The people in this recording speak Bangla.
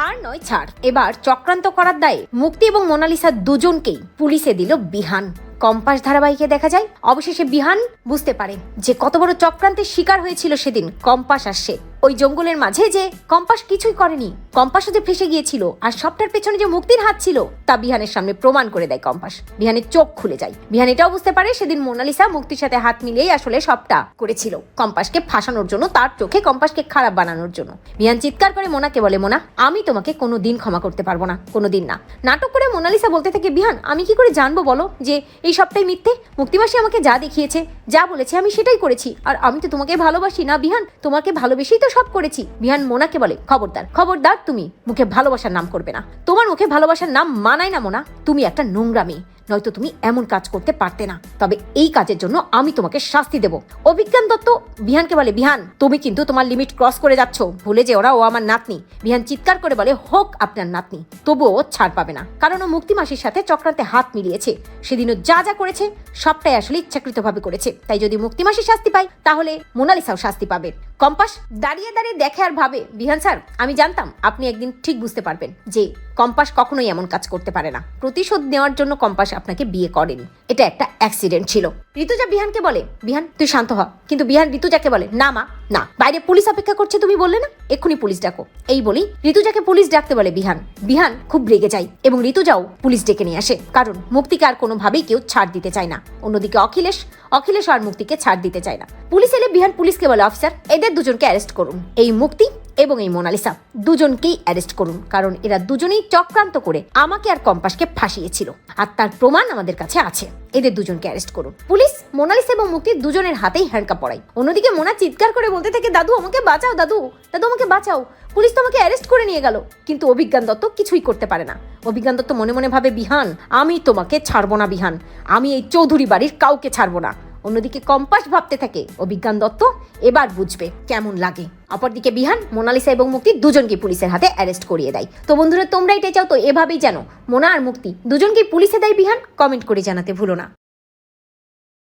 আর নয় ছাড়, এবার চক্রান্ত করার দায়ে মুক্তি এবং মোনালিসা দুজনকেই পুলিশে দিল বিহান। কম্পাস ধারাবাহিকে দেখা যায় অবশেষে বিহান বুঝতে পারে যে কত বড় চক্রান্তের শিকার হয়েছিল সেদিন কম্পাস আসছে ওই জঙ্গলের মাঝে, যে কম্পাস কিছুই করেনি, কম্পাসও যে ফেসে গিয়েছিল আর সবটার পেছনে যে মুক্তির হাত ছিল তা বিহানের সামনে প্রমাণ করে দেয় কম্পাস। বিহানের চোখ খুলে যায়। বিহান এটাও বুঝতে পারে সেদিন মোনালিসা মুক্তির সাথে হাত মিলিয়েই আসলে সবটা করেছিল, কম্পাসকে ফাঁসানোর জন্য, তার চোখে কম্পাসকে খারাপ বানানোর জন্য। বিহান চিৎকার করে মোনাকে বলে, মোনা আমি তোমাকে কোনোদিন ক্ষমা করতে পারবো না, কোনোদিন না। নাটক করে মোনালিসা বলতে থাকে, বিহান আমি কি করে জানবো বলো যে এই সবটাই মিথ্যে? মুক্তিমাসি আমাকে যা দেখিয়েছে, যা বলেছে আমি সেটাই করেছি, আর আমি তো তোমাকে ভালোবাসি না বিহান, তোমাকে ভালোবেসেই তো সব করেছি। বিহান মোনাকে বলে, খবরদার খবরদার, তুমি মুখে ভালোবাসার নাম করবে না, তোমার মুখে ভালোবাসার নাম মানায় না মোনা, তুমি একটা নোংরা মেয়ে, নয়তো তুমি এমন কাজ করতে পারতে না, তবে এই কাজের জন্য আমি তোমাকে শাস্তি দেব। অভিজ্ঞান দত্ত বিহানকে বলে, বিহান তুমি কিন্তু তোমার লিমিট ক্রস করে যাচ্ছ, ভুলে যে ওরা ও আমার নাতনি। বিহান চিৎকার করে বলে, হোক আপনার নাতনি, তবুও ছাড় পাবে না, কারণ ও মুক্তিমাসির সাথে চক্রান্তে হাত মিলিয়েছে। সেদিনও যা যা করেছে সবটাই আসলে ইচ্ছাকৃতভাবে করেছে, তাই যদি মুক্তিমাসি শাস্তি পায় তাহলে মোনালিসাও শাস্তি পাবে। কম্পাস দাঁড়িয়ে দাঁড়িয়ে দেখে আর ভাবে, বিহান স্যার আমি জানতাম আপনি একদিন ঠিক বুঝতে পারবেন যে কম্পাস কখনোই এমন কাজ করতে পারে না, প্রতিশোধ নেওয়ার জন্য কম্পাস আপনাকে বিয়ে করেনি, এটা একটা অ্যাক্সিডেন্ট ছিল। ঋতুজা বিহানকে বলে, বিহান তুই শান্ত হ, কিন্তু বিহান ঋতুজাকে বলে, না মা না, বাইরে পুলিশ অপেক্ষা করছে, তুমি বললে না, এক্ষুনি পুলিশ ডাকো। এই বলি ঋতুজাকে পুলিশ ডাকতে বলে বিহান। বিহান খুব রেগে যায় এবং ঋতুজাও পুলিশ ডেকে নিয়ে আসে, কারণ মুক্তিকে আর কোনোভাবেই কেউ ছাড় দিতে চায় না। অন্যদিকে অখিলেশ আর মুক্তিকে ছাড় দিতে চায় না। পুলিশ এলে বিহান পুলিশকে বলে, অফিসার এদের দুজনকে অ্যারেস্ট করুন, এই মুক্তি এবং এই মোনালিসা দুজনকেই অ্যারেস্ট করুন, কারণ এরা দুজনেই চক্রান্ত করে আমাকে আর কম্পাসকে ফাঁসিয়েছিল, আর তার প্রমাণ আমাদের কাছে আছে, এদের দুজনকে অ্যারেস্ট করুন। পুলিশ মোনালিসা এবং মুক্তি দুজনের হাতেই হ্যান্ডকাপ পরায়। অন্যদিকে মোনা চিৎকার করে বলতে থাকে, দাদু আমাকে বাঁচাও, দাদু দাদু আমাকে বাঁচাও, পুলিশ তো আমাকে অ্যারেস্ট করে নিয়ে গেল। কিন্তু অভিজ্ঞান দত্ত কিছুই করতে পারে না। অভিজ্ঞান দত্ত মনে মনে ভাবে, বিহান আমি তোমাকে ছাড়বো না বিহান, আমি এই চৌধুরী বাড়ির কাউকে ছাড়বো না। অন্যদিকে কম্পাস ভাবতে থাকে, অভিজ্ঞান দত্ত এবার বুঝবে কেমন লাগে। অপরদিকে বিহান মোনালিসা এবং মুক্তি দুজনকে পুলিশের হাতে অ্যারেস্ট করিয়ে দেয়। তো বন্ধুরা তোমরা এটা চাও তো এভাবেই যেন মোনা আর মুক্তি দুজনকে পুলিশে দেয় বিহান? কমেন্ট করে জানাতে ভুলো না।